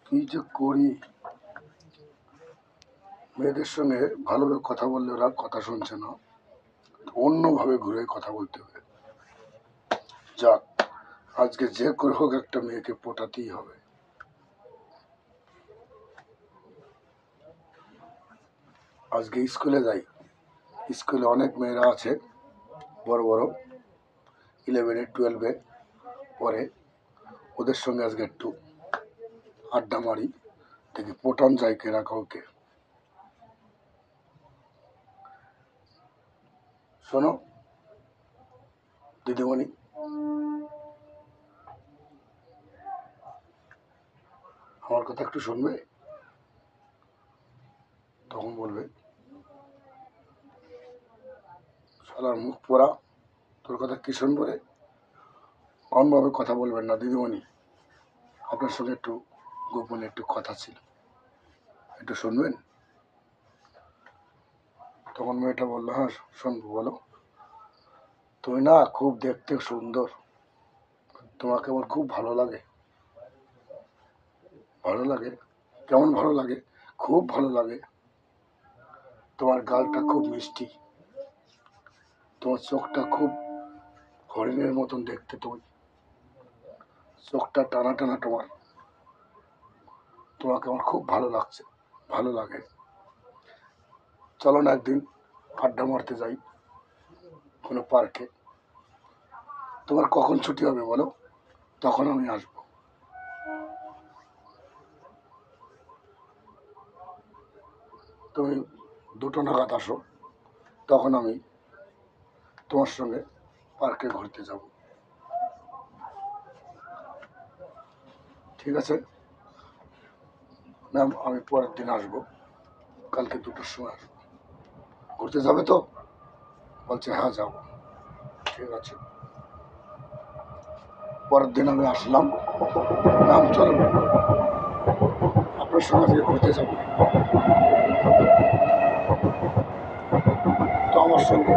কি যে করি, মেয়েদের সঙ্গে ভালোভাবে কথা বললে ওরা কথা শুনছে না, অন্যভাবে ঘুরে কথা বলতে হবে। যাক, আজকে যে করে হোক একটা মেয়েকে পটাতেই হবে। আজকে স্কুলে যাই, স্কুলে অনেক মেয়েরা আছে, বড় বড় 11-এ 12-এ পরে। ওদের সঙ্গে আজকে একটু আড্ডা মারি, দেখি পটান যায় কেনা কাউকে। শোনো দিদিমণি, আমার কথা একটু শুনবে? তখন বলবে, শালার মুখ পোড়া, তোর কথা কি শুনবো রে? অন্যভাবে কথা বলবেন না দিদিমণি, আপনার সঙ্গে একটু গোপনে একটু কথা ছিল, একটু শুনবেন? তখন মেয়েটা বললো, হ্যাঁ শুনবো, বলো। তুমি না খুব দেখতে সুন্দর, তোমাকে আমার খুব ভালো লাগে। ভালো লাগে? কেমন ভালো লাগে? খুব ভালো লাগে। তোমার গালটা খুব মিষ্টি, তোমার চোখটা খুব হরিণের মতন দেখতে, তুমি চোখটা টানা টানা তোমার, তোমাকে আমার খুব ভালো লাগছে, ভালো লাগে। চলো না একদিন আড্ডা মারতে যাই কোনো পার্কে। তোমার কখন ছুটি হবে বলো, তখন আমি আসবো। তুমি 2টো নাগাদ আসো, তখন আমি তোমার সঙ্গে পার্কে ঘুরতে যাব। ঠিক আছে ম্যাম, আমি পরের দিন আসবো, কালকে 2টোর সময় আসবো। ঘুরতে যাবে তো? বলছে হ্যাঁ যাবো। ঠিক আছে। পরের দিন আমি আসলাম, ম্যাম চলো আপনার সঙ্গে আজকে ঘুরতে যাবো। তো আমার সঙ্গে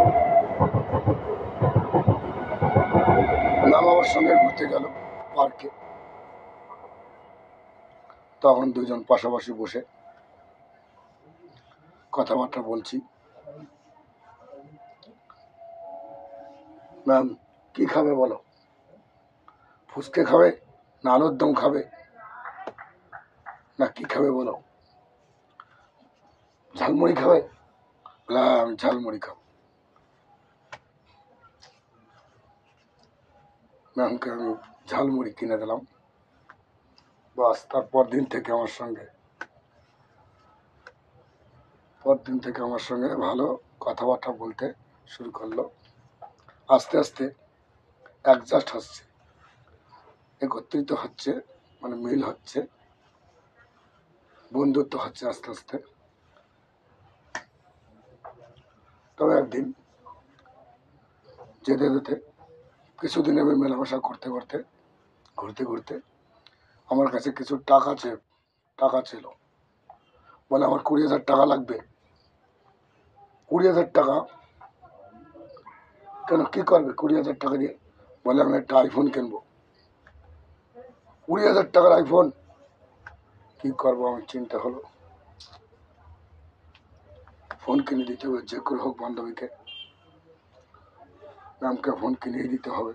ম্যাম আমার সঙ্গে ঘুরতে গেল পার্কে। তখন দুজন পাশাপাশি বসে কথাবার্তা বলছি। ম্যাম কি খাবে বলো? ফুচকে খাবে না আলুর দম খাবে না কি খাবে বলো? ঝালমুড়ি খাবে? বলে হ্যাঁ আমি ঝালমুড়ি খাবো। ম্যামকে আমি ঝালমুড়ি কিনে দিলাম। বাস, তারপর দিন থেকে আমার সঙ্গে ভালো কথাবার্তা বলতে শুরু করলো। আস্তে আস্তে অ্যাডজাস্ট হচ্ছে, একত্রিত হচ্ছে, মানে মিল হচ্ছে, বন্ধুত্ব হচ্ছে আস্তে আস্তে। তবে একদিন যেতে যেতে কিছুদিন আমি মেলামেশা করতে করতে ঘুরতে ঘুরতে আমার কাছে কিছু টাকা ছিল। বলে আমার 20,000 টাকা লাগবে। 20,000 টাকা? কেন, কি করবে 20,000 টাকা দিয়ে? বলে আমি একটা আইফোন কিনবো। 20,000 টাকার আইফোন? কি করবো, আমার চিন্তা হলো ফোন কিনে দিতে হবে, যে করে হোক বান্ধবীকে, ম্যামকে ফোন কিনেই দিতে হবে।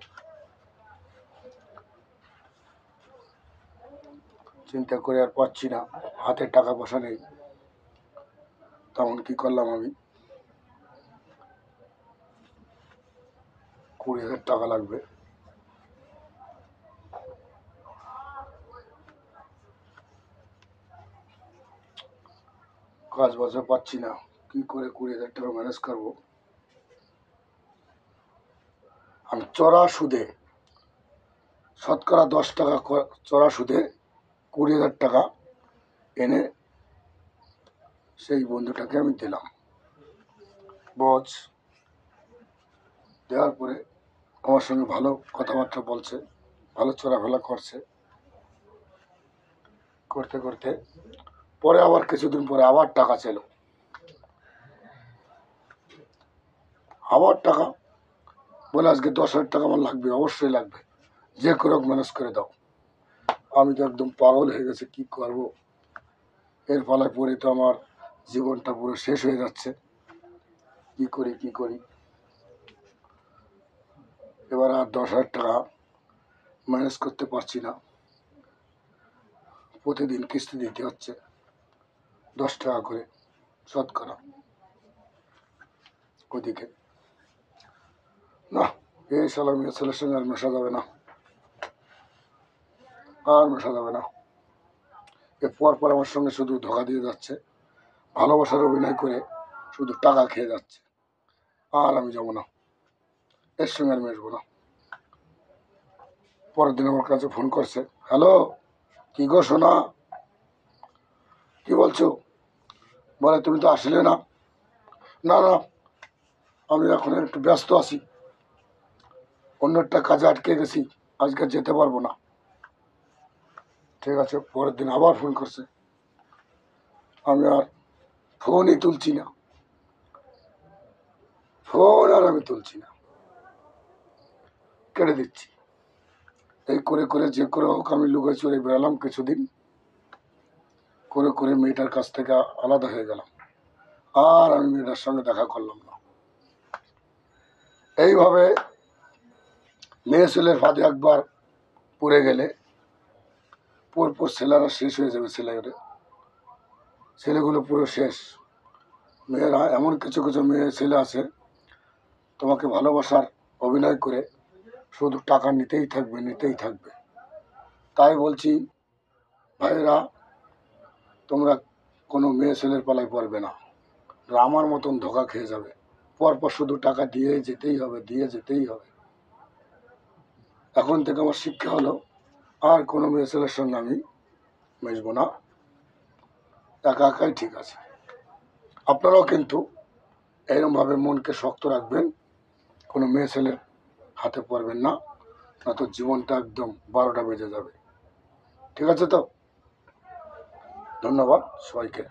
চিন্তা করে আর পাচ্ছি না, হাতে টাকা পয়সা নেই। তখন কি করলাম, আমি 20,000 টাকা লাগবে। কাজ বাজও পাচ্ছি না, কি করে 20,000 টাকা ম্যানেজ করবো? আমি চড়া সুদে, শতকরা 10 টাকা চড়া সুদে 20,000 টাকা এনে সেই বন্ধুটাকে আমি দিলাম। বজ দেওয়ার পরে আমার সঙ্গে ভালো কথাবার্তা বলছে, ভালো চলাফেরা করছে। করতে করতে পরে আবার কিছুদিন পরে আবার টাকা ছিল, আবার টাকা। বলে আজকে 10,000 টাকা আমার লাগবে, অবশ্যই লাগবে, যে করে ম্যানেজ করে দাও। আমি তো একদম পাগল হয়ে গেছে, কি করব। এর ফলে পরে তো আমার জীবনটা পুরো শেষ হয়ে যাচ্ছে। কি করি কি করি। এবার আর 10,000 টাকা ম্যানেজ করতে পারছি না। প্রতিদিন কিস্তি দিতে হচ্ছে 10 টাকা করে শতকরা। ওদিকে না, এই শালা মেয়ে ছেলের সঙ্গে আর মেশা যাবে না, আর মেশা যাবে না। এরপর পর আমার সঙ্গে শুধু ধোকা দিয়ে যাচ্ছে, ভালোবাসার অভিনয় করে শুধু টাকা খেয়ে যাচ্ছে। আর আমি যাবো না, এর সঙ্গে আর মেশবো না। পরের দিন আমার কাছে ফোন করছে, হ্যালো, কি গো সোনা, কি বলছো? বলে তুমি তো আসলে না। না না, আমি এখন একটু ব্যস্ত আছি, অন্য একটা কাজে আটকে গেছি, আজকে যেতে পারবো না। ঠিক আছে। পরের দিন আবার ফোন করছে, আমি আর ফোনই তুলছি না, ফোন আর আমি তুলছি না, কেটে দিচ্ছি। এই করে করে যে করে হোক আমি লুকাই চলে বেড়ালাম কিছুদিন, করে করে মেয়েটার কাছ থেকে আলাদা হয়ে গেলাম। আর আমি মেয়েটার সঙ্গে দেখা করলাম না। এইভাবে মেয়ে ছেলের ফাঁদে একবার পড়ে গেলে পরপর ছেলেরা শেষ হয়ে যাবে। ছেলেগুলো পুরো শেষ। মেয়েরা এমন কিছু কিছু মেয়ে ছেলে আছে, তোমাকে ভালোবাসার অভিনয় করে শুধু টাকা নিতেই থাকবে, নিতেই থাকবে। তাই বলছি ভাইয়েরা, তোমরা কোনো মেয়ে ছেলের পালায় পড়বে না, আমার মতন ধোকা খেয়ে যাবে। পরপর শুধু টাকা দিয়ে যেতেই হবে, দিয়ে যেতেই হবে। এখন থেকে আমার শিক্ষা হলো, আর কোনো মেয়ে ছেলের সঙ্গে আমি মিশবো না, একা একাই ঠিক আছে। আপনারাও কিন্তু এরকমভাবে মনকে শক্ত রাখবেন, কোনো মেয়ে ছেলের হাতে পড়বেন না, নয়তো জীবনটা একদম 12টা বেজে যাবে। ঠিক আছে তো? ধন্যবাদ সবাইকে।